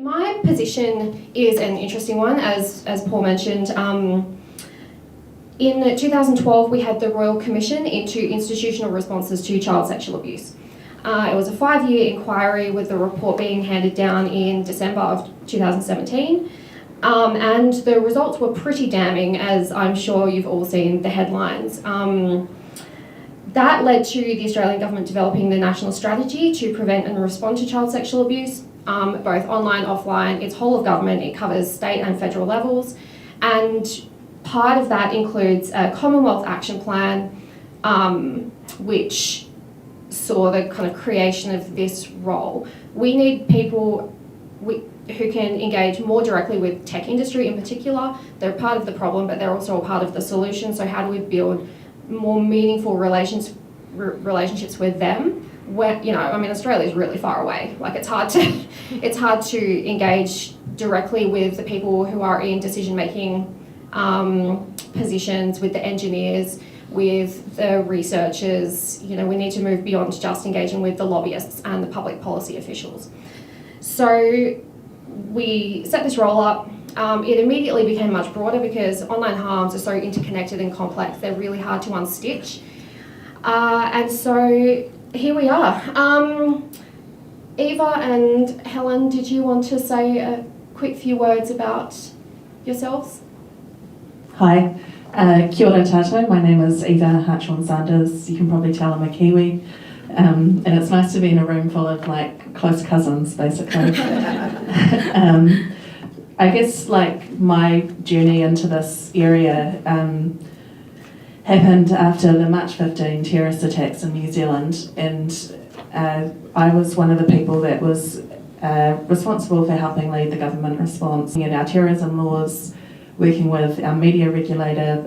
My position is an interesting one, as Paul mentioned. In 2012, we had the Royal Commission into Institutional Responses to Child Sexual Abuse. It was a 5-year inquiry with the report being handed down in December of 2017. And the results were pretty damning, as I'm sure you've all seen the headlines. That led to the Australian government developing the national strategy to prevent and respond to child sexual abuse, both online, offline. It's whole of government. It covers state and federal levels. And part of that includes a Commonwealth Action Plan, which saw the kind of creation of this role. We need people who can engage more directly with tech industry in particular. They're part of the problem, but they're also a part of the solution. So how do we build more meaningful relationships with them? Where, Australia is really far away. Like it's hard to engage directly with the people who are in decision-making positions, with the engineers, with the researchers. We need to move beyond just engaging with the lobbyists and the public policy officials. So we set this role up. It immediately became much broader because online harms are so interconnected and complex. They're really hard to unstitch. And so here we are. Eva and Helen, did you want to say a quick few words about yourselves? Hi, kia ora tātou. My name is Eva Hartshorn-Sanders. You can probably tell I'm a Kiwi. And it's nice to be in a room full of close cousins, basically. I guess my journey into this area happened after the March 15 terrorist attacks in New Zealand, and I was one of the people that was responsible for helping lead the government response in our terrorism laws, working with our media regulator,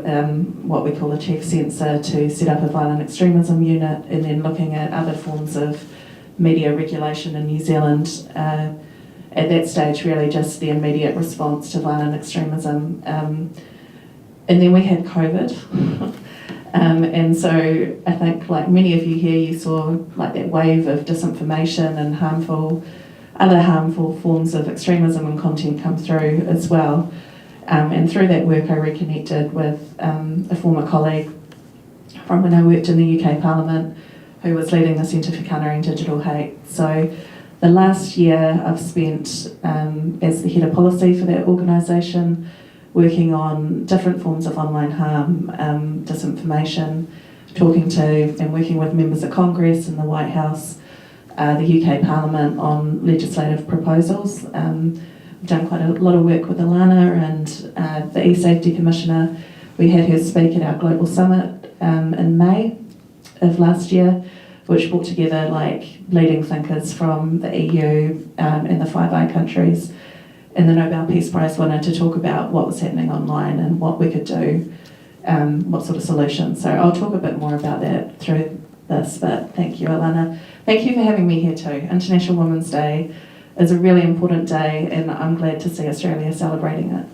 what we call a chief censor, to set up a violent extremism unit, and then looking at other forms of media regulation in New Zealand. At that stage, really just the immediate response to violent extremism. And then we had COVID. And so I think, like many of you here, you saw that wave of disinformation and other harmful forms of extremism and content come through as well. And through that work, I reconnected with a former colleague from when I worked in the UK Parliament, who was leading the Centre for Countering Digital Hate. So the last year I've spent as the head of policy for that organisation, working on different forms of online harm, disinformation, talking to and working with members of Congress and the White House, the UK Parliament on legislative proposals. We've done quite a lot of work with Alana and the e-Safety Commissioner. We had her speak at our global summit in May of last year, which brought together leading thinkers from the EU and the Five Eyes countries and the Nobel Peace Prize winner to talk about what was happening online and what we could do, what sort of solutions. So I'll talk a bit more about that through this, but thank you, Alana. Thank you for having me here too. International Women's Day is a really important day, and I'm glad to see Australia celebrating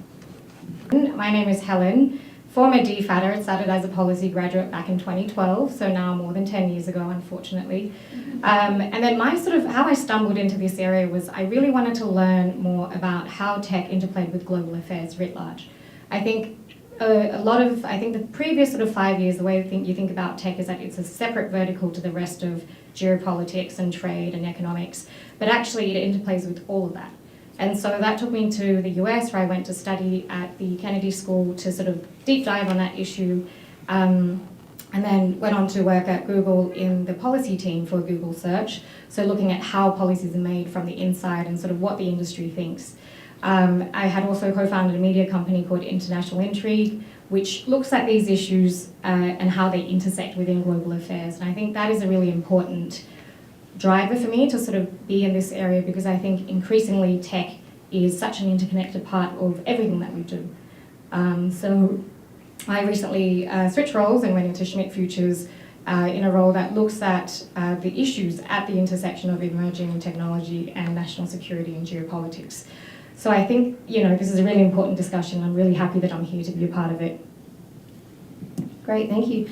it. My name is Helen, former DFATer. It started as a policy graduate back in 2012, so now more than 10 years ago, unfortunately. And then how I stumbled into this area was I really wanted to learn more about how tech interplayed with global affairs writ large. I think the previous 5 years, the way you think about tech is that it's a separate vertical to the rest of geopolitics and trade and economics, but actually it interplays with all of that. And so that took me to the US, where I went to study at the Kennedy School to deep dive on that issue, and then went on to work at Google in the policy team for Google Search, so looking at how policies are made from the inside and what the industry thinks. I had also co-founded a media company called International Intrigue, which looks at these issues and how they intersect within global affairs. And I think that is a really important driver for me to be in this area, because I think increasingly tech is such an interconnected part of everything that we do. So I recently switched roles and went into Schmidt Futures in a role that looks at the issues at the intersection of emerging technology and national security and geopolitics. So I think, this is a really important discussion. I'm really happy that I'm here to be a part of it. Great, thank you.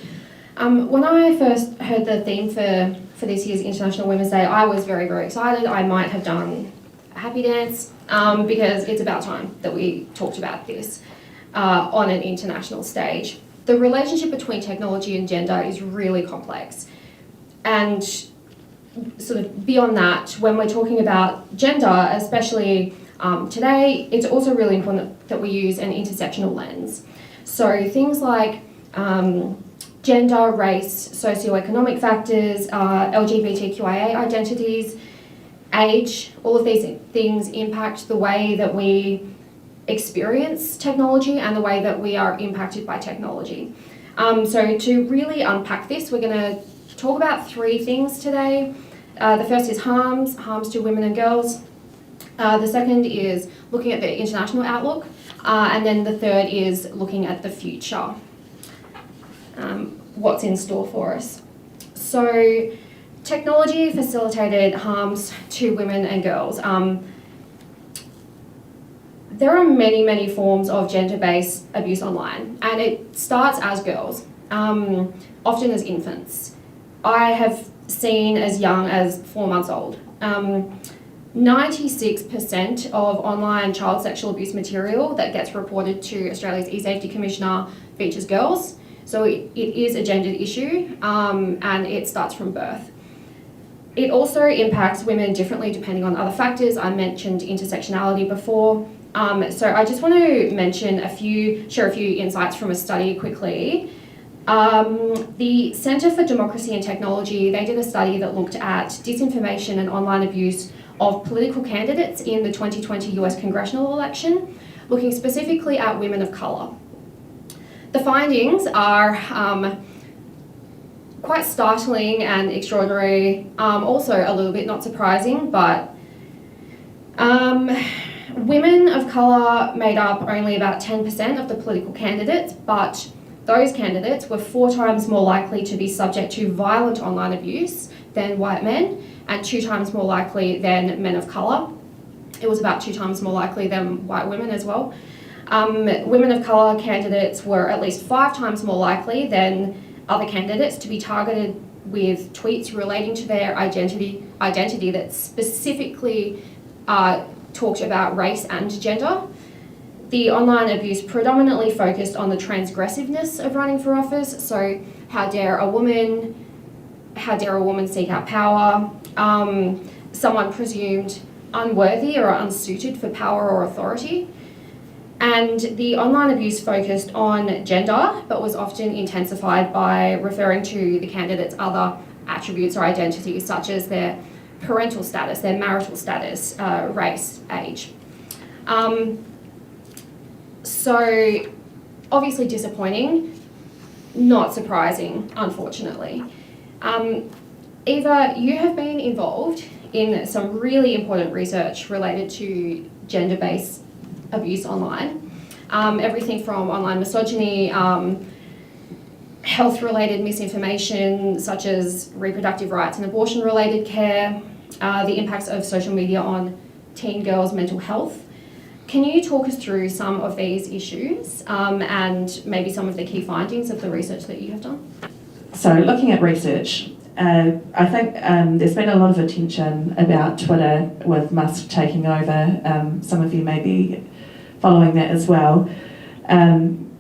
When I first heard the theme for this year's International Women's Day, I was very, very excited. I might have done happy dance because it's about time that we talked about this on an international stage. The relationship between technology and gender is really complex. And sort of beyond that, when we're talking about gender, especially today, it's also really important that we use an intersectional lens. So things like gender, race, socioeconomic factors, LGBTQIA identities, age, all of these things impact the way that we experience technology and the way that we are impacted by technology. So to really unpack this, we're going to talk about three things today. The first is harms to women and girls. The second is looking at the international outlook. And then the third is looking at the future, what's in store for us. So technology facilitated harms to women and girls. There are many forms of gender-based abuse online, and it starts as girls, often as infants. I have seen as young as 4 months old. 96% of online child sexual abuse material that gets reported to Australia's eSafety Commissioner features girls. So it is a gendered issue, and it starts from birth. It also impacts women differently depending on other factors. I mentioned intersectionality before. So I just want to mention share a few insights from a study quickly. The Centre for Democracy and Technology, they did a study that looked at disinformation and online abuse of political candidates in the 2020 US congressional election, looking specifically at women of colour. The findings are quite startling and extraordinary, also a little bit not surprising, but women of colour made up only about 10% of the political candidates, but those candidates were 4 times more likely to be subject to violent online abuse than white men, and 2 times more likely than men of colour. It was about 2 times more likely than white women as well. Women of colour candidates were at least 5 times more likely than other candidates to be targeted with tweets relating to their identity that specifically talked about race and gender. The online abuse predominantly focused on the transgressiveness of running for office. So how dare a woman seek out power? Someone presumed unworthy or unsuited for power or authority. And the online abuse focused on gender, but was often intensified by referring to the candidate's other attributes or identities, such as their parental status, their marital status, race, age. So obviously disappointing, not surprising, unfortunately. Eva, you have been involved in some really important research related to gender-based abuse online. Everything from online misogyny, health-related misinformation such as reproductive rights and abortion-related care, the impacts of social media on teen girls' mental health. Can you talk us through some of these issues and maybe some of the key findings of the research that you have done? So looking at research, I think there's been a lot of attention about Twitter with Musk taking over. Some of you may be following that as well. And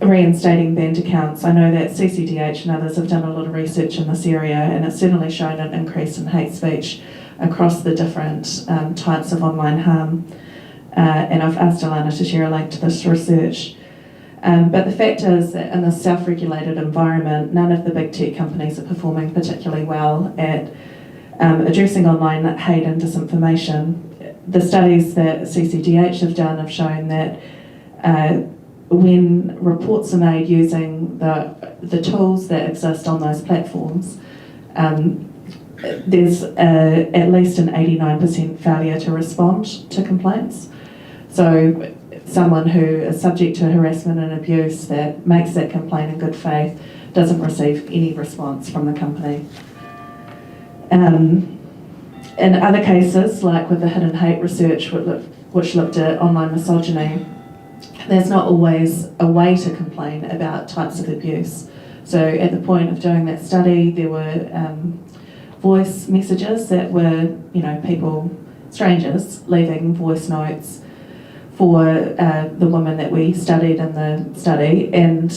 reinstating banned accounts. I know that CCDH and others have done a lot of research in this area, and it's certainly shown an increase in hate speech across the different types of online harm. And I've asked Alana to share a link to this research. But the fact is that in this self-regulated environment, none of the big tech companies are performing particularly well at addressing online hate and disinformation. The studies that CCDH have done have shown that when reports are made using the tools that exist on those platforms, there's at least an 89% failure to respond to complaints. So someone who is subject to harassment and abuse that makes that complaint in good faith doesn't receive any response from the company. In other cases, like with the hidden hate research, which looked at online misogyny, there's not always a way to complain about types of abuse. So at the point of doing that study, there were voice messages that were, people, strangers, leaving voice notes for the women that we studied in the study, and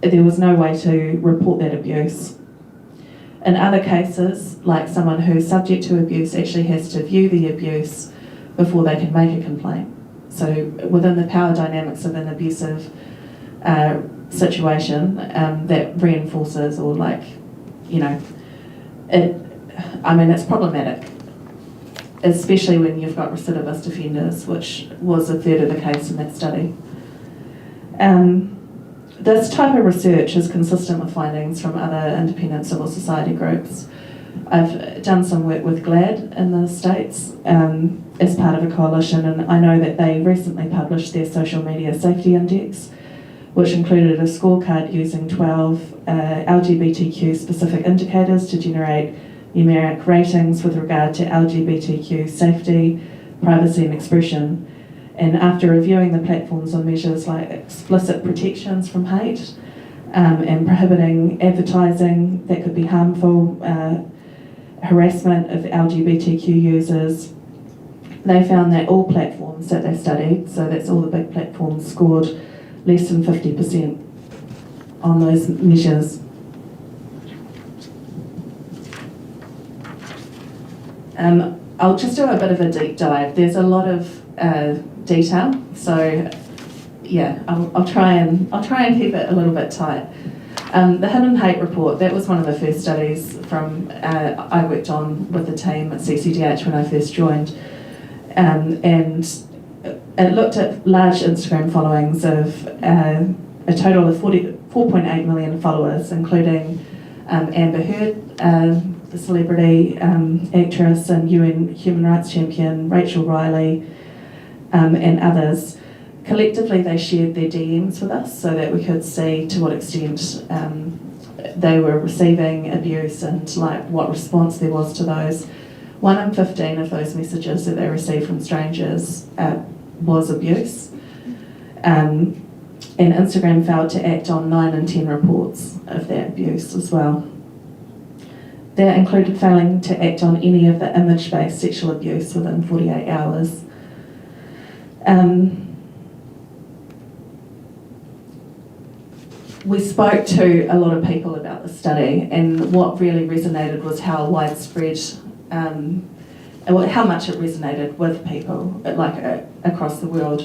there was no way to report that abuse. In other cases, like someone who's subject to abuse actually has to view the abuse before they can make a complaint. So within the power dynamics of an abusive situation, that reinforces or it's problematic, especially when you've got recidivist offenders, which was a third of the case in that study. This type of research is consistent with findings from other independent civil society groups. I've done some work with GLAD in the States as part of a coalition, and I know that they recently published their social media safety index, which included a scorecard using 12 LGBTQ specific indicators to generate numeric ratings with regard to LGBTQ safety, privacy and expression. And after reviewing the platforms on measures like explicit protections from hate and prohibiting advertising that could be harmful, harassment of LGBTQ users, they found that all platforms that they studied, so that's all the big platforms, scored less than 50% on those measures. I'll just do a bit of a deep dive. There's a lot of detail, so yeah, I'll try and keep it a little bit tight. The Hidden Hate Report, that was one of the first studies I worked on with the team at CCDH when I first joined, and it looked at large Instagram followings of a total of 4.8 million followers, including Amber Heard, the celebrity actress and UN human rights champion, Rachel Riley, and others. Collectively, they shared their DMs with us so that we could see to what extent they were receiving abuse and what response there was to those. 1 in 15 of those messages that they received from strangers was abuse. And Instagram failed to act on 9 in 10 reports of that abuse as well. That included failing to act on any of the image-based sexual abuse within 48 hours. We spoke to a lot of people about the study, and what really resonated was how widespread, how much it resonated with people, across the world,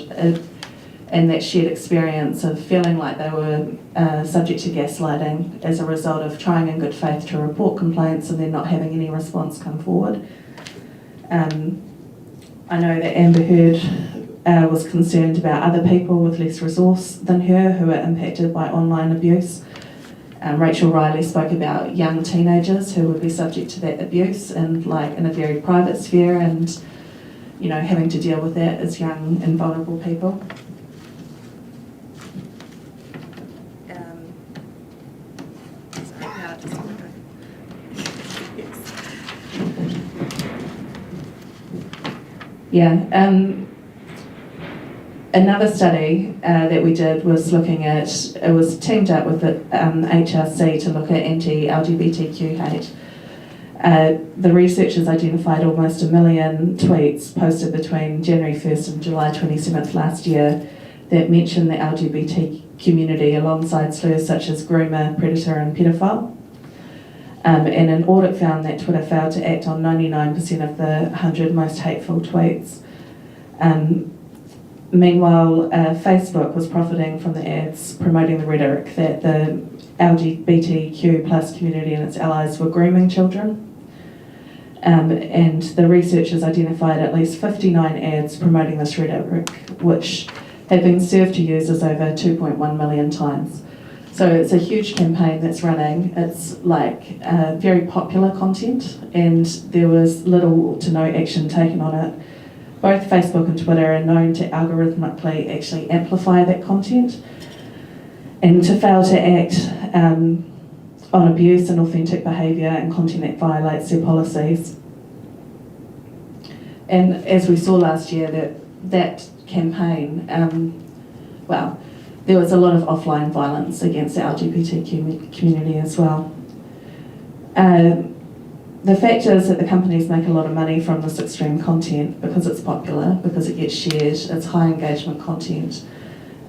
and that shared experience of feeling like they were subject to gaslighting as a result of trying in good faith to report complaints and then not having any response come forward. I know that Amber Heard was concerned about other people with less resource than her who are impacted by online abuse. Rachel Riley spoke about young teenagers who would be subject to that abuse and in a very private sphere, and having to deal with that as young and vulnerable people. Another study that we did was looking at, it was teamed up with the HRC to look at anti-LGBTQ hate. The researchers identified almost 1 million tweets posted between January 1st and July 27th last year that mentioned the LGBT community alongside slurs such as groomer, predator and pedophile. And an audit found that Twitter failed to act on 99% of the 100 most hateful tweets. Meanwhile, Facebook was profiting from the ads promoting the rhetoric that the LGBTQ plus community and its allies were grooming children. And the researchers identified at least 59 ads promoting this rhetoric, which have been served to users over 2.1 million times. So it's a huge campaign that's running. It's very popular content, and there was little to no action taken on it. Both Facebook and Twitter are known to algorithmically actually amplify that content, and to fail to act on abuse and authentic behaviour and content that violates their policies. And as we saw last year, that campaign, there was a lot of offline violence against the LGBTQ community as well. the fact is that the companies make a lot of money from this extreme content because it's popular, because it gets shared, it's high engagement content,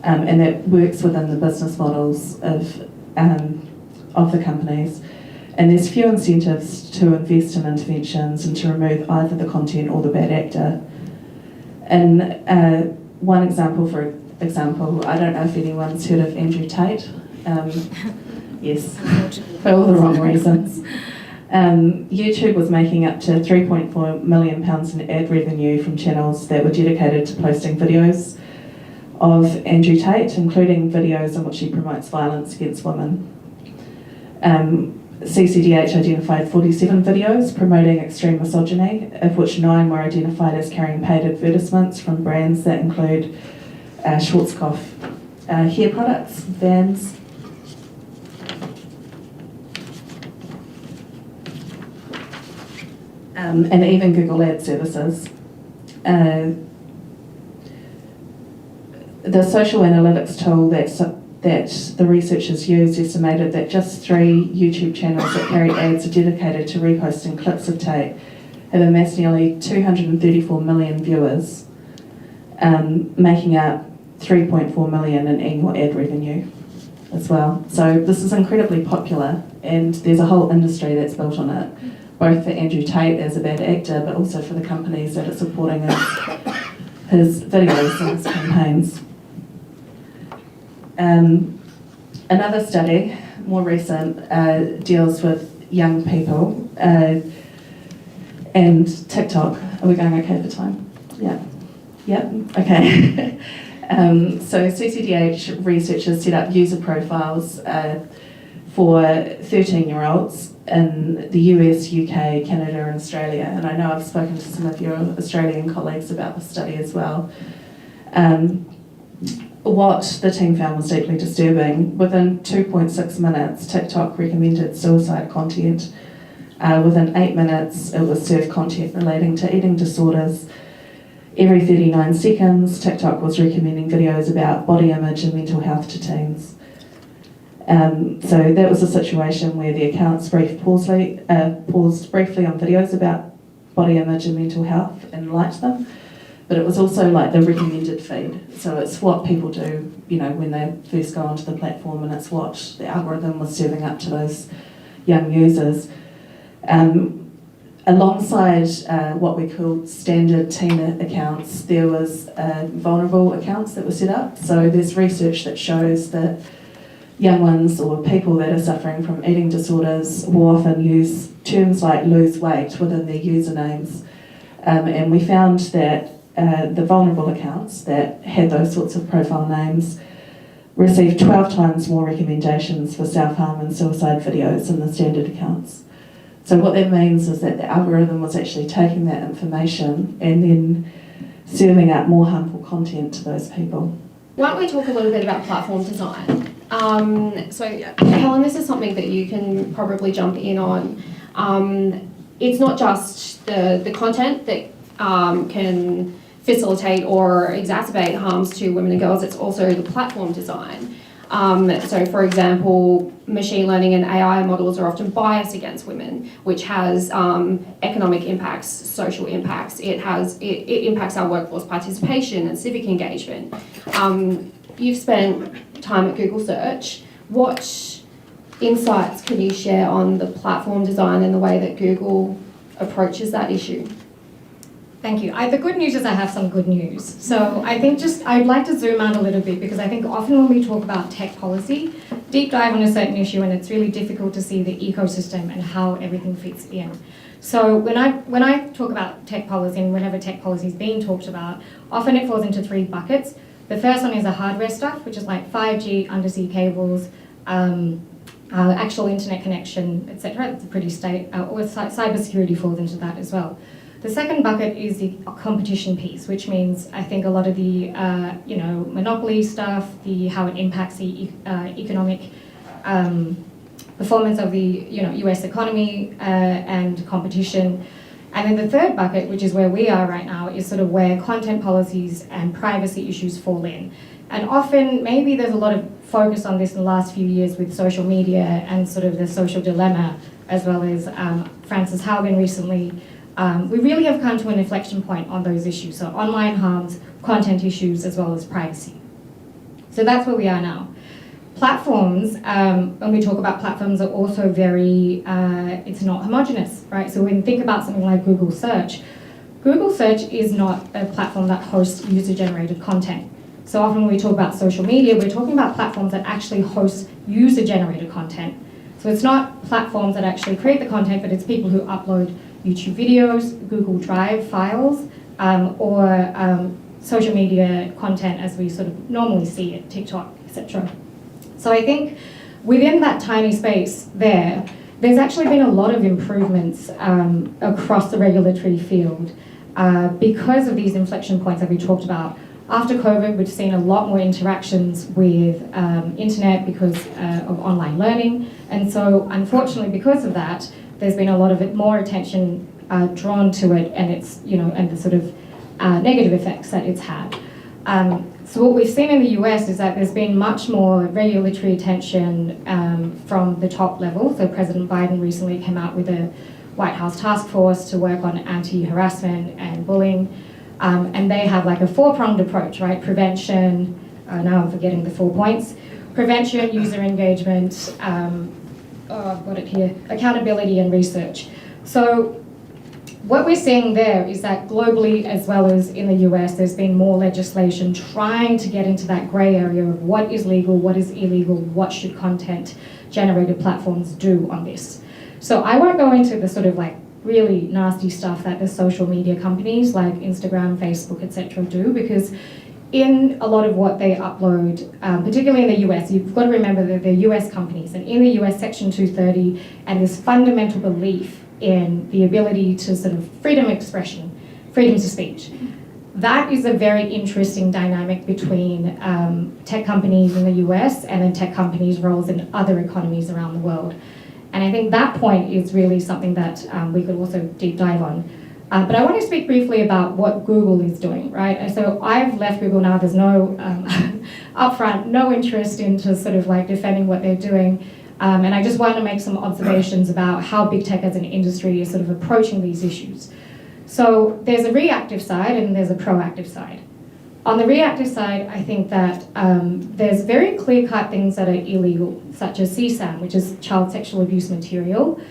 and that works within the business models of the companies. And there's few incentives to invest in interventions and to remove either the content or the bad actor. And one example, I don't know if anyone's heard of Andrew Tate. Yes, for all the wrong reasons. YouTube was making up to £3.4 million in ad revenue from channels that were dedicated to posting videos of Andrew Tate, including videos in which he promotes violence against women. CCDH identified 47 videos promoting extreme misogyny, of which 9 were identified as carrying paid advertisements from brands that include Schwarzkopf hair products, Vans, and even Google Ad services. The social analytics tool that the researchers used estimated that just 3 YouTube channels that carried ads dedicated to reposting clips of Tate have amassed nearly 234 million viewers, making up 3.4 million in annual ad revenue as well. So this is incredibly popular, and there's a whole industry that's built on it, both for Andrew Tate as a bad actor, but also for the companies that are supporting his videos and his campaigns. Another study, more recent, deals with young people and TikTok. Are we going okay for time? Yeah. Yep. Okay. So CCDH researchers set up user profiles for 13-year-olds in the US, UK, Canada and Australia. And I know I've spoken to some of your Australian colleagues about this study as well. What the team found was deeply disturbing. Within 2.6 minutes, TikTok recommended suicide content. Within 8 minutes, it was served content relating to eating disorders. Every 39 seconds, TikTok was recommending videos about body image and mental health to teens. So that was a situation where the accounts paused briefly on videos about body image and mental health and liked them, but it was also like the recommended feed. So it's what people do, when they first go onto the platform, and it's what the algorithm was serving up to those young users. Alongside what we called standard teen accounts, there was vulnerable accounts that were set up. So there's research that shows that young ones or people that are suffering from eating disorders will often use terms like lose weight within their usernames. And we found that the vulnerable accounts that had those sorts of profile names received 12 times more recommendations for self-harm and suicide videos than the standard accounts. So what that means is that the algorithm was actually taking that information and then serving up more harmful content to those people. Why don't we talk a little bit about platform design? Helen, this is something that you can probably jump in on. It's not just the content that can facilitate or exacerbate harms to women and girls, it's also the platform design. So for example, machine learning and AI models are often biased against women, which has economic impacts, social impacts. It impacts our workforce participation and civic engagement. You've spent time at Google Search. What insights can you share on the platform design and the way that Google approaches that issue? Thank you. The good news is I have some good news. So I think I'd like to zoom out a little bit, because I think often when we talk about tech policy, deep dive on a certain issue, and it's really difficult to see the ecosystem and how everything fits in. So when I talk about tech policy, and whenever tech policy is being talked about, often it falls into 3 buckets. The first one is the hardware stuff, which is like 5G, undersea cables, actual internet connection, etc. It's a pretty cybersecurity falls into that as well. The second bucket is the competition piece, which means I think a lot of the monopoly stuff, how it impacts the economic performance of the US economy and competition. And then the third bucket, which is where we are right now, is sort of where content policies and privacy issues fall in. And often, maybe there's a lot of focus on this in the last few years with social media and sort of the social dilemma as well as Frances Haugen recently, we really have come to an inflection point on those issues. So online harms, content issues, as well as privacy. So that's where we are now. Platforms, when we talk about platforms, are also very, it's not homogenous, right? So when you think about something like Google Search is not a platform that hosts user-generated content. So often when we talk about social media, we're talking about platforms that actually host user-generated content. So it's not platforms that actually create the content, but it's people who upload YouTube videos, Google Drive files, or social media content as we sort of normally see it, TikTok, etc. So I think within that tiny space there's actually been a lot of improvements across the regulatory field because of these inflection points that we talked about. After COVID, we've seen a lot more interactions with internet because of online learning. And so unfortunately, because of that, there's been a lot of more attention drawn to it and its, and the sort of negative effects that it's had. So what we've seen in the US is that there's been much more regulatory attention from the top level. So President Biden recently came out with a White House task force to work on anti-harassment and bullying. And they have like a four-pronged approach, right? Prevention, now I'm forgetting the 4 points. Prevention, user engagement, I've got it here, accountability and research. So what we're seeing there is that globally, as well as in the US, there's been more legislation trying to get into that gray area of what is legal, what is illegal, what should content-generated platforms do on this. So I won't go into the sort of like really nasty stuff that the social media companies like Instagram, Facebook, etc. do, because in a lot of what they upload, particularly in the US, you've got to remember that they're US companies, and in the US, Section 230, and this fundamental belief in the ability to sort of freedom of expression, freedom to speech. That is a very interesting dynamic between tech companies in the US and then tech companies' roles in other economies around the world. And I think that point is really something that we could also deep dive on. But I want to speak briefly about what Google is doing, right? And so I've left Google now, there's no, upfront, no interest into sort of like defending what they're doing. And I just want to make some observations about how big tech as an industry is sort of approaching these issues. So there's a reactive side and there's a proactive side. On the reactive side, I think that there's very clear-cut things that are illegal, such as CSAM, which is child sexual abuse material.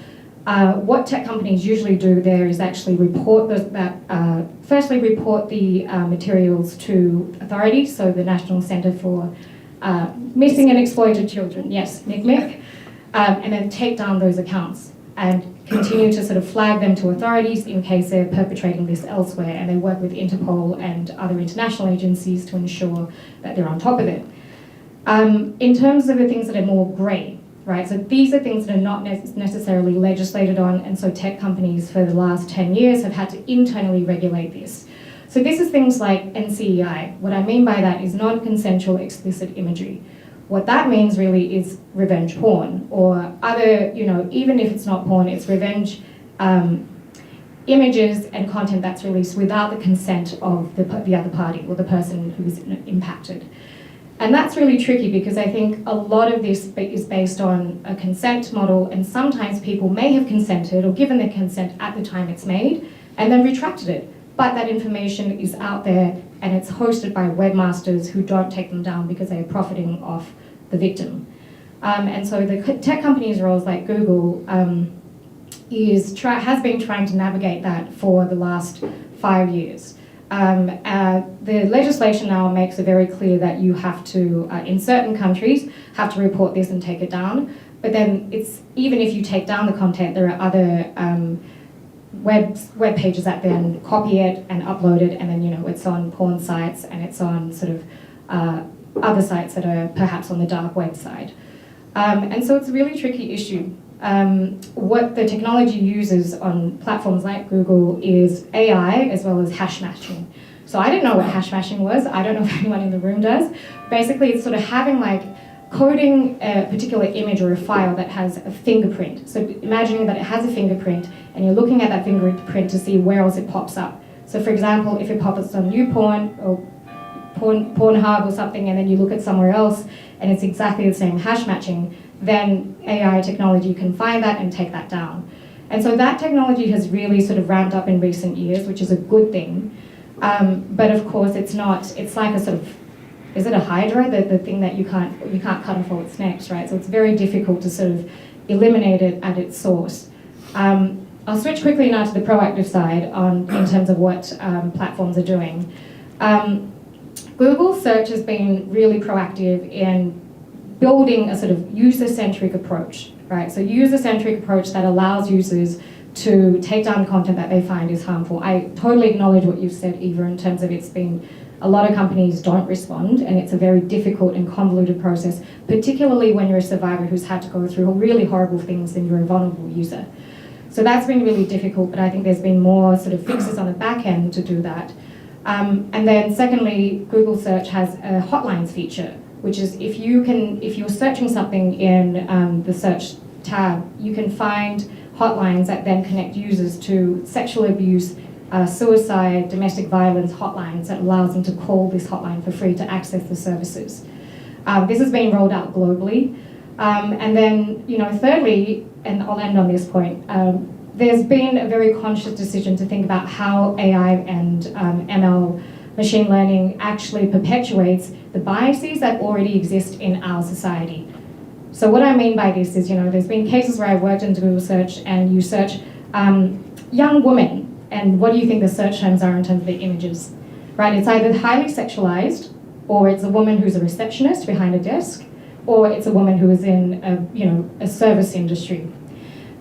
What tech companies usually do there is actually report firstly report the materials to authorities, so the National Centre for Missing and Exploited Children, yes, NCMEC, and then take down those accounts and continue to sort of flag them to authorities in case they're perpetrating this elsewhere, and they work with Interpol and other international agencies to ensure that they're on top of it. In terms of the things that are more grey, right, so these are things that are not necessarily legislated on, and so tech companies for the last 10 years have had to internally regulate this. So this is things like NCEI. What I mean by that is non-consensual explicit imagery. What that means really is revenge porn, or other, even if it's not porn, it's revenge images and content that's released without the consent of the other party or the person who is impacted. And that's really tricky because I think a lot of this is based on a consent model, and sometimes people may have consented or given their consent at the time it's made and then retracted it. But that information is out there and it's hosted by webmasters who don't take them down because they are profiting off the victim. And so the tech companies' roles like Google has been trying to navigate that for the last 5 years. The legislation now makes it very clear that you have to, in certain countries, have to report this and take it down. But then even if you take down the content, there are other web pages that then copy it and upload it, and then it's on porn sites and it's on sort of other sites that are perhaps on the dark web side. And so it's a really tricky issue. What the technology uses on platforms like Google is AI as well as hash matching. So I didn't know what hash matching was. I don't know if anyone in the room does. Basically, it's sort of having coding a particular image or a file that has a fingerprint. So imagining that it has a fingerprint and you're looking at that fingerprint to see where else it pops up. So for example, if it pops up on YouPorn or Pornhub or something, and then you look at somewhere else and it's exactly the same hash matching, then AI technology can find that and take that down. And so that technology has really sort of ramped up in recent years, which is a good thing. But of course, it's like a sort of, is it a hydra, the thing that you can't cut off all its necks, right? So it's very difficult to sort of eliminate it at its source. I'll switch quickly now to the proactive side in terms of what platforms are doing. Google Search has been really proactive in building a sort of user-centric approach, right? So user-centric approach that allows users to take down content that they find is harmful. I totally acknowledge what you've said, Eva, in terms of it's been, a lot of companies don't respond, and it's a very difficult and convoluted process, particularly when you're a survivor who's had to go through really horrible things and you're a vulnerable user. So that's been really difficult, but I think there's been more sort of fixes on the back end to do that. And then secondly, Google Search has a hotlines feature, which is if you're searching something in the search tab, you can find hotlines that then connect users to sexual abuse, suicide, domestic violence hotlines that allows them to call this hotline for free to access the services. This is being rolled out globally. And then, thirdly, and I'll end on this point, there's been a very conscious decision to think about how AI and ML, machine learning, actually perpetuates the biases that already exist in our society. So what I mean by this is, there's been cases where I've worked in Google Search and you search young woman, and what do you think the search terms are in terms of the images? Right, it's either highly sexualized, or it's a woman who's a receptionist behind a desk, or it's a woman who is in a service industry.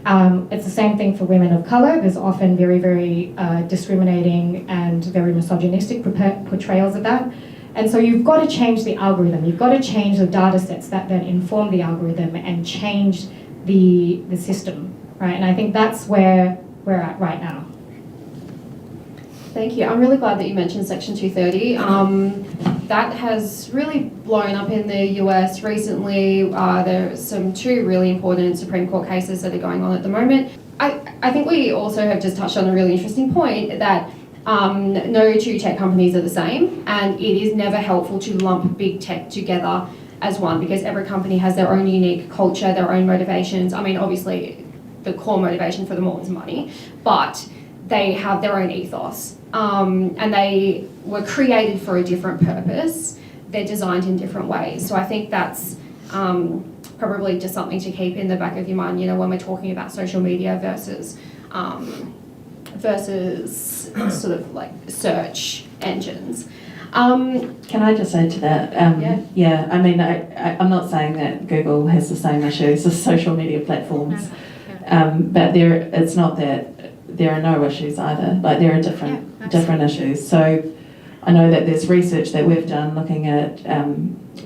It's the same thing for women of color. There's often very, very discriminating and very misogynistic portrayals of that. And so you've got to change the algorithm. You've got to change the data sets that then inform the algorithm and change the system, right? And I think that's where we're at right now. Thank you. I'm really glad that you mentioned Section 230. That has really blown up in the US recently. There are two really important Supreme Court cases that are going on at the moment. I think we also have just touched on a really interesting point that no two tech companies are the same, and it is never helpful to lump big tech together as one, because every company has their own unique culture, their own motivations. I mean, obviously, the core motivation for them all is money, but they have their own ethos. And they were created for a different purpose. They're designed in different ways. So I think that's probably just something to keep in the back of your mind, when we're talking about social media versus sort of like search engines. Can I just add to that? Yeah, I mean, I'm not saying that Google has the same issues as social media platforms, but it's not that there are no issues either. Like, there are different issues. So I know that there's research that we've done looking at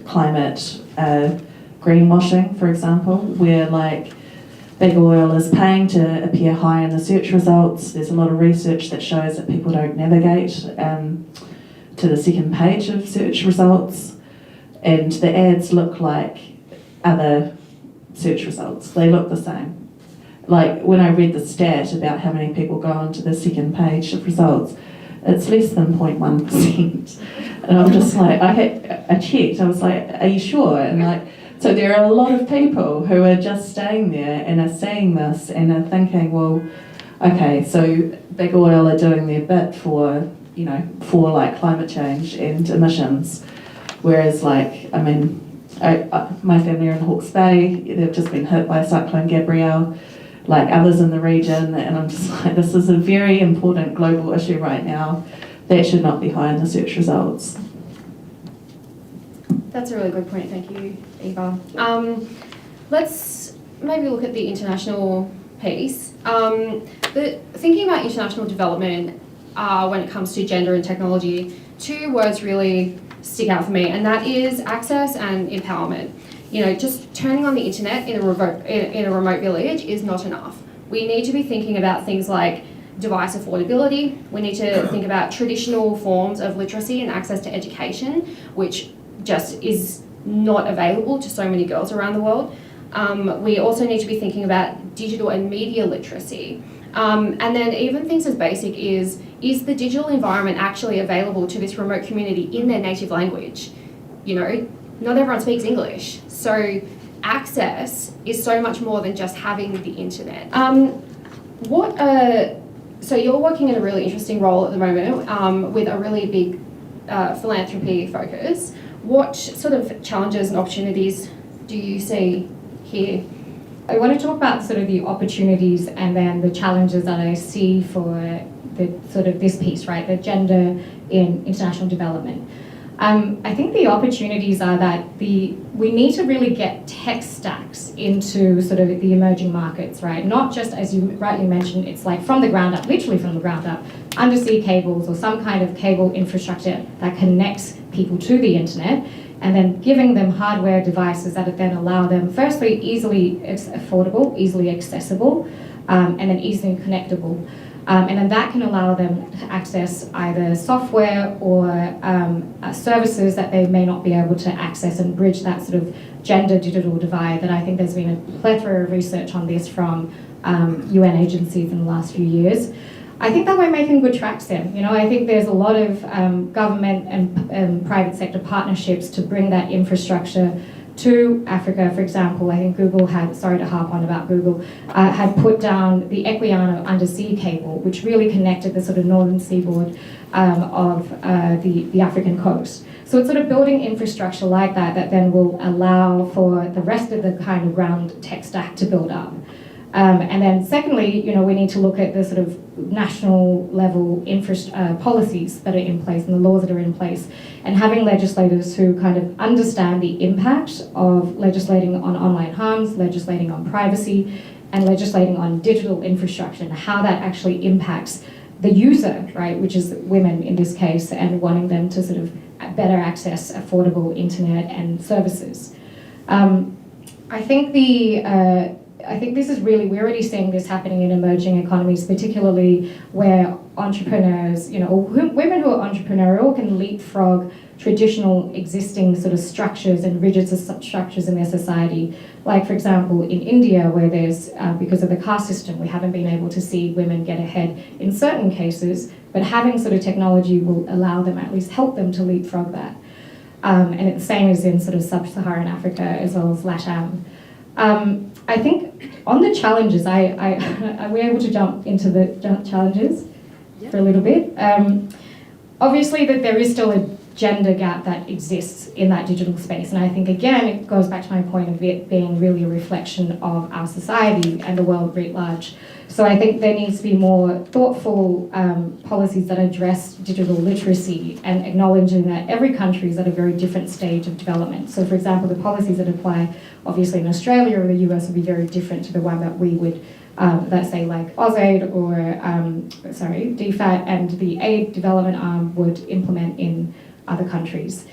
climate greenwashing, for example, where like big oil is paying to appear high in the search results. There's a lot of research that shows that people don't navigate to the second page of search results, and the ads look like other search results. They look the same. Like, when I read the stat about how many people go onto the second page of results, it's less than 0.1%. And I'm just like, I checked, I was like, are you sure? And like, so there are a lot of people who are just staying there and are seeing this and are thinking, well, okay, so big oil are doing their bit for like climate change and emissions. Whereas like, I mean, my family are in Hawke's Bay, they've just been hit by Cyclone Gabrielle, like others in the region, and I'm just like, this is a very important global issue right now that should not be high in the search results. That's a really good point, thank you, Eva. Let's maybe look at the international piece. Thinking about international development when it comes to gender and technology, two words really stick out for me, and that is access and empowerment. Just turning on the internet in a remote village is not enough. We need to be thinking about things like device affordability. We need to think about traditional forms of literacy and access to education, which just is not available to so many girls around the world. We also need to be thinking about digital and media literacy. And then even things as basic is the digital environment actually available to this remote community in their native language? Not everyone speaks English. So access is so much more than just having the internet. So you're working in a really interesting role at the moment with a really big philanthropy focus. What sort of challenges and opportunities do you see here? I want to talk about sort of the opportunities and then the challenges that I see for the sort of this piece, right, the gender in international development. I think the opportunities are that we need to really get tech stacks into sort of the emerging markets, right? Not just, as you rightly mentioned, it's like from the ground up, literally from the ground up, undersea cables or some kind of cable infrastructure that connects people to the internet, and then giving them hardware devices that then allow them, firstly, easily affordable, easily accessible, and then easily connectable. And then that can allow them to access either software or services that they may not be able to access and bridge that sort of gender digital divide that I think there's been a plethora of research on this from UN agencies in the last few years. I think that we're making good tracks there. You know, I think there's a lot of government and private sector partnerships to bring that infrastructure to Africa. For example, I think Google had, sorry to harp on about Google, had put down the Equiano undersea cable, which really connected the sort of northern seaboard of the African coast. So it's sort of building infrastructure like that that then will allow for the rest of the kind of ground tech stack to build up. And then secondly, you know, we need to look at the sort of national level policies that are in place and the laws that are in place, and having legislators who kind of understand the impact of legislating on online harms, legislating on privacy, and legislating on digital infrastructure and how that actually impacts the user, right, which is women in this case, and wanting them to sort of better access affordable internet and services. I think this is really, we're already seeing this happening in emerging economies, particularly where entrepreneurs, you know, women who are entrepreneurial can leapfrog traditional existing sort of structures and rigid structures in their society. Like, for example, in India, where there's, because of the caste system, we haven't been able to see women get ahead in certain cases, but having sort of technology will allow them, at least help them to leapfrog that. And the same is in sort of sub-Saharan Africa as well as LATAM. I think on the challenges, are we able to jump into the challenges for a little bit? Obviously, that there is still a gender gap that exists in that digital space, and I think again it goes back to my point of it being really a reflection of our society and the world writ large. So I think there needs to be more thoughtful policies that address digital literacy and acknowledging that every country is at a very different stage of development. So for example, the policies that apply obviously in Australia or the US would be very different to the one that we would, let's say like AusAid or, DFAT and the aid development arm would implement in other countries.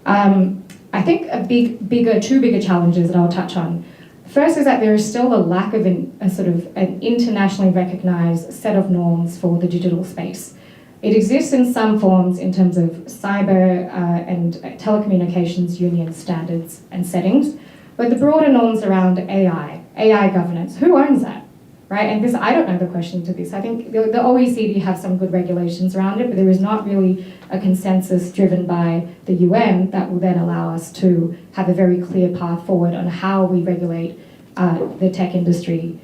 I think two bigger challenges that I'll touch on. First is that there is still a lack of an internationally recognized set of norms for the digital space. It exists in some forms in terms of cyber and telecommunications union standards and settings, but the broader norms around AI governance, who owns that, right? And this, I don't know the question to this. I think the OECD have some good regulations around it, but there is not really a consensus driven by the UN that will then allow us to have a very clear path forward on how we regulate the tech industry.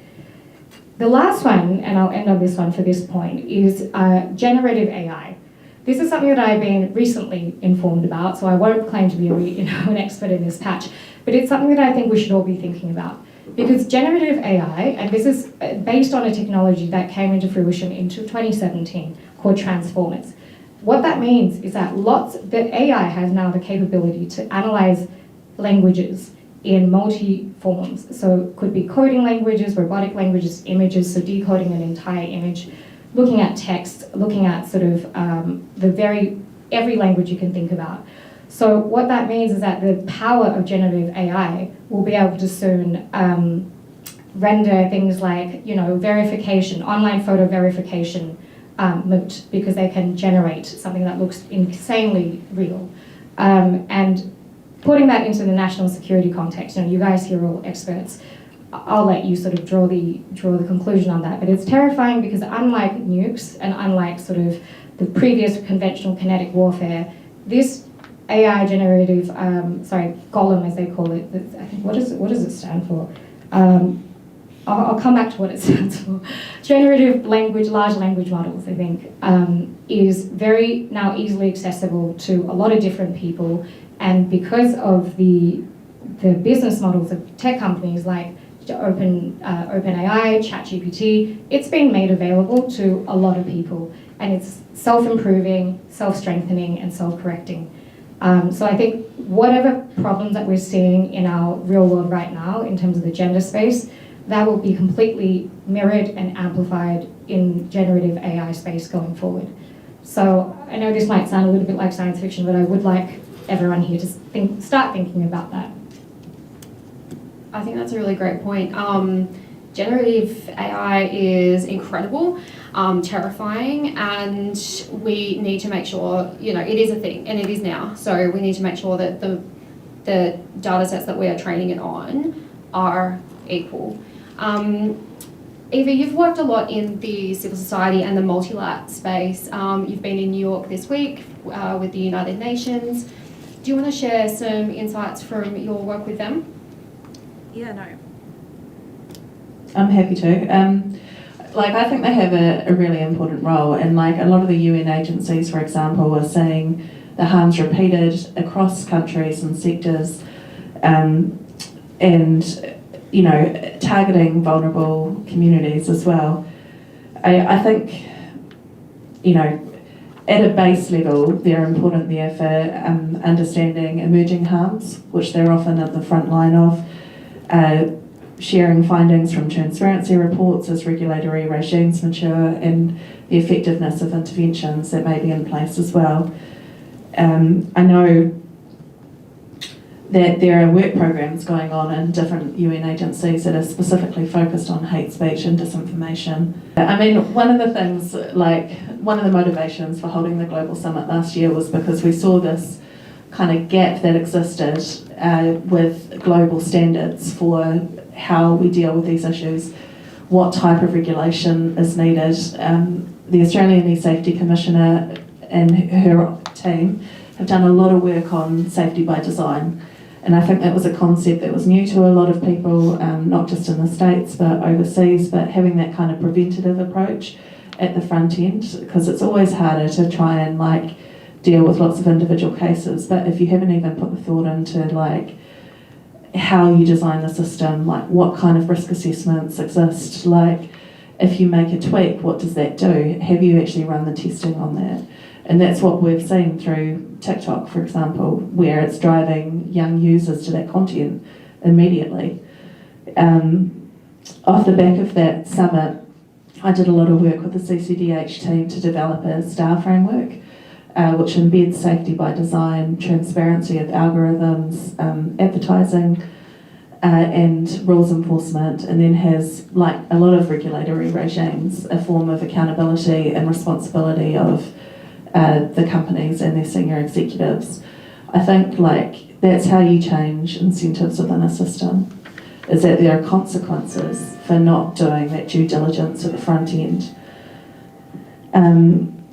The last one, and I'll end on this one for this point, is generative AI. This is something that I've been recently informed about, so I won't claim to be an expert in this patch, but it's something that I think we should all be thinking about. Because generative AI, and this is based on a technology that came into fruition in 2017 called transformers. What that means is that AI has now the capability to analyze languages in multi-forms. So it could be coding languages, robotic languages, images, so decoding an entire image, looking at text, looking at sort of every language you can think about. So what that means is that the power of generative AI will be able to soon render things like, you know, verification, online photo verification moot, because they can generate something that looks insanely real. And putting that into the national security context, you guys here are all experts. I'll let you sort of draw the conclusion on that. But it's terrifying because unlike nukes and unlike sort of the previous conventional kinetic warfare, this AI generative, Golem as they call it. I think what does it stand for? I'll come back to what it stands for. Generative language, large language models, I think, is very now easily accessible to a lot of different people, and because of the business models of tech companies like OpenAI, ChatGPT, it's been made available to a lot of people, and it's self-improving, self-strengthening, and self-correcting. So I think whatever problems that we're seeing in our real world right now in terms of the gender space, that will be completely mirrored and amplified in generative AI space going forward. So I know this might sound a little bit like science fiction, but I would like everyone here to start thinking about that. I think that's a really great point. Generative AI is incredible, terrifying, and we need to make sure, it is a thing, and it is now. So we need to make sure that the data sets that we are training it on are equal. Eva, you've worked a lot in the civil society and the multilat space. You've been in New York this week with the United Nations. Do you want to share some insights from your work with them? Yeah, no. I'm happy to. I think they have a really important role, and a lot of the UN agencies, for example, are saying the harm's repeated across countries and sectors, and targeting vulnerable communities as well. I think, at a base level, they're important there for understanding emerging harms, which they're often at the front line of, sharing findings from transparency reports as regulatory regimes mature, and the effectiveness of interventions that may be in place as well. I know that there are work programs going on in different UN agencies that are specifically focused on hate speech and disinformation. I mean, one of the motivations for holding the Global Summit last year was because we saw this kind of gap that existed with global standards for how we deal with these issues, what type of regulation is needed. The Australian E-Safety Commissioner and her team have done a lot of work on safety by design. And I think that was a concept that was new to a lot of people, not just in the States, but overseas, but having that kind of preventative approach at the front end, because it's always harder to try and deal with lots of individual cases. But if you haven't even put the thought into how you design the system, what kind of risk assessments exist, if you make a tweak, what does that do? Have you actually run the testing on that? And that's what we've seen through TikTok, for example, where it's driving young users to that content immediately. Off the back of that summit, I did a lot of work with the CCDH team to develop a STAR framework, which embeds safety by design, transparency of algorithms, advertising, and rules enforcement, and then has, a lot of regulatory regimes, a form of accountability and responsibility of the companies and their senior executives. I think that's how you change incentives within a system, is that there are consequences for not doing that due diligence at the front end.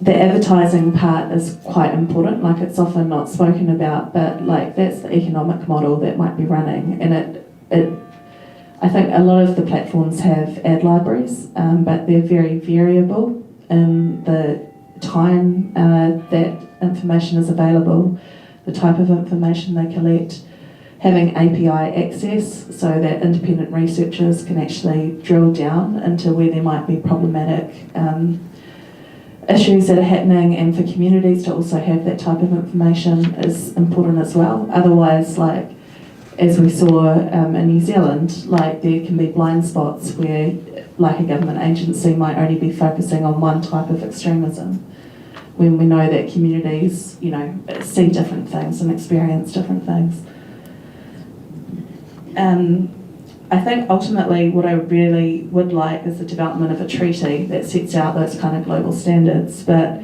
The advertising part is quite important, it's often not spoken about, but that's the economic model that might be running, and I think a lot of the platforms have ad libraries, but they're very variable in the time that information is available, the type of information they collect, having API access so that independent researchers can actually drill down into where there might be problematic issues that are happening, and for communities to also have that type of information is important as well. Otherwise, as we saw in New Zealand, there can be blind spots where a government agency might only be focusing on one type of extremism, when we know that communities, see different things and experience different things. I think ultimately what I really would like is the development of a treaty that sets out those kind of global standards. But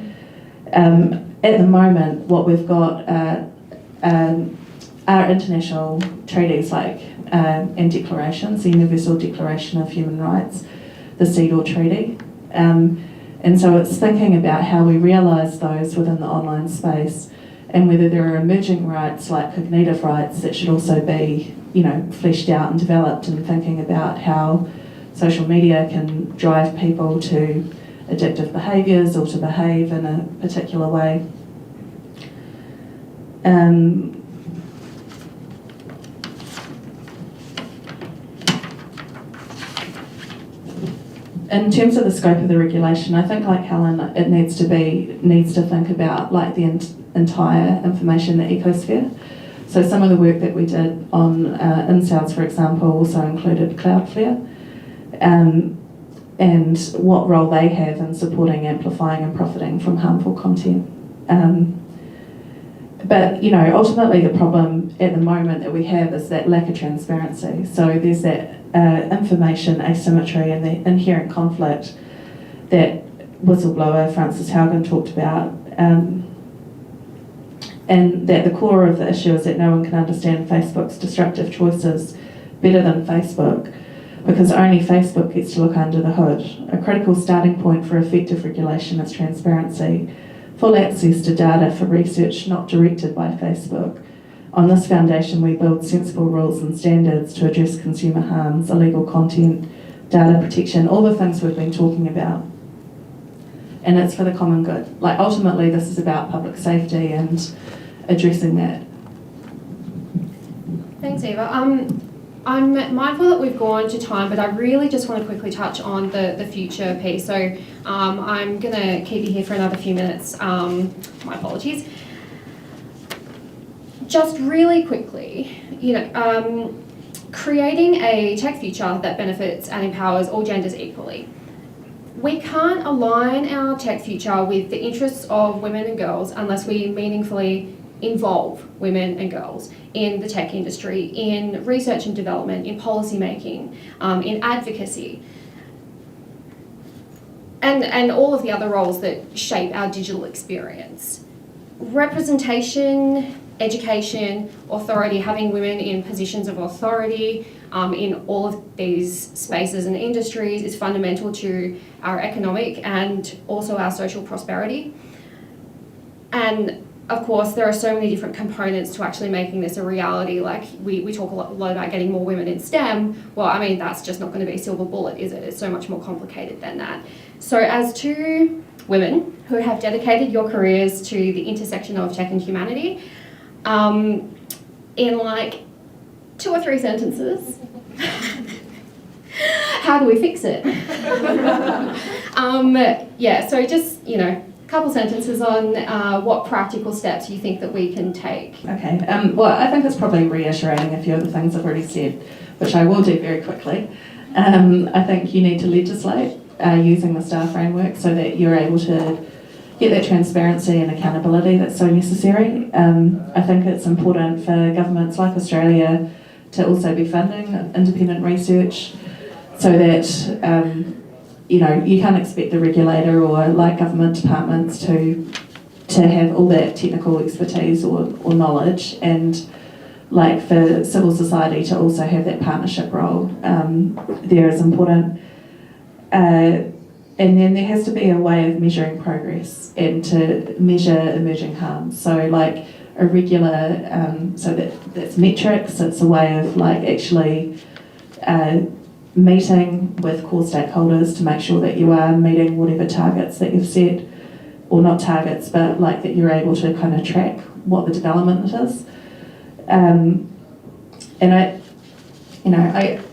at the moment, what we've got are international treaties and declarations, the Universal Declaration of Human Rights, the CEDAW Treaty. And so it's thinking about how we realise those within the online space and whether there are emerging rights like cognitive rights that should also be, fleshed out and developed, and thinking about how social media can drive people to addictive behaviours or to behave in a particular way. In terms of the scope of the regulation, I think, like Helen, it needs to think about like the entire information ecosphere. So some of the work that we did on incels, for example, also included Cloudflare, and what role they have in supporting, amplifying and profiting from harmful content. But ultimately the problem at the moment that we have is that lack of transparency. So there's that information asymmetry and the inherent conflict that whistleblower Frances Haugen talked about, and that the core of the issue is that no one can understand Facebook's destructive choices better than Facebook, because only Facebook gets to look under the hood. A critical starting point for effective regulation is transparency, full access to data for research not directed by Facebook. On this foundation, we build sensible rules and standards to address consumer harms, illegal content, data protection, all the things we've been talking about. And it's for the common good. Like, ultimately, this is about public safety and addressing that. Thanks, Eva. I'm mindful that we've gone to time, but I really just want to quickly touch on the future piece. So I'm going to keep you here for another few minutes. My apologies. Just really quickly, creating a tech future that benefits and empowers all genders equally. We can't align our tech future with the interests of women and girls unless we meaningfully involve women and girls in the tech industry, in research and development, in policy making, in advocacy, and all of the other roles that shape our digital experience. Representation, education, authority, having women in positions of authority in all of these spaces and industries is fundamental to our economic and also our social prosperity. And of course, there are so many different components to actually making this a reality. Like, we talk a lot about getting more women in STEM. Well, I mean, that's just not going to be a silver bullet, is it? It's so much more complicated than that. So as two women who have dedicated your careers to the intersection of tech and humanity, in like 2 or 3 sentences, how do we fix it? So just, a couple sentences on what practical steps you think that we can take. Okay, well, I think it's probably reiterating a few of the things I've already said, which I will do very quickly. I think you need to legislate using the STAR framework so that you're able to get that transparency and accountability that's so necessary. I think it's important for governments like Australia to also be funding independent research so that you can't expect the regulator or like government departments to have all that technical expertise or knowledge, and like for civil society to also have that partnership role there is important. And then there has to be a way of measuring progress and to measure emerging harms. So like a regular, so that's metrics, it's a way of like actually meeting with core stakeholders to make sure that you are meeting whatever targets that you've set, or not targets, but like that you're able to kind of track what the development is. And I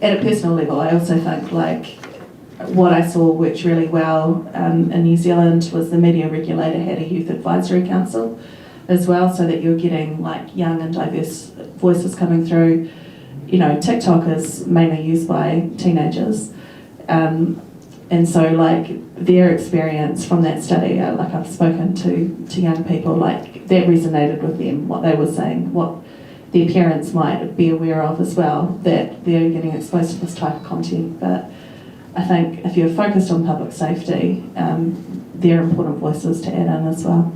at a personal level, I also think like what I saw worked really well in New Zealand was the media regulator had a youth advisory council as well, so that you're getting like young and diverse voices coming through. TikTok is mainly used by teenagers, and so like their experience from that study, like I've spoken to young people, like that resonated with them, what they were saying, what their parents might be aware of as well, that they're getting exposed to this type of content. But I think if you're focused on public safety, there are important voices to add in as well.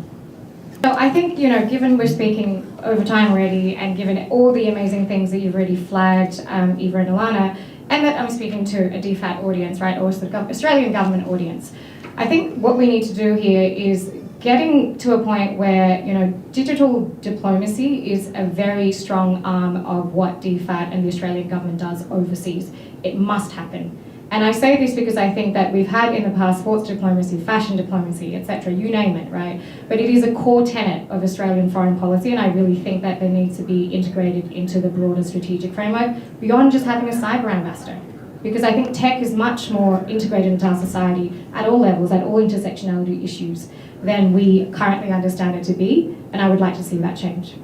So I think, given we're speaking over time already, and given all the amazing things that you've already flagged, Eva and Alana, and that I'm speaking to a DFAT audience, right, or the Australian government audience, I think what we need to do here is getting to a point where, you know, digital diplomacy is a very strong arm of what DFAT and the Australian government does overseas. It must happen. And I say this because I think that we've had in the past sports diplomacy, fashion diplomacy, etc., you name it, right? But it is a core tenet of Australian foreign policy, and I really think that there needs to be integrated into the broader strategic framework beyond just having a cyber ambassador. Because I think tech is much more integrated into our society at all levels, at all intersectionality issues, than we currently understand it to be, and I would like to see that change.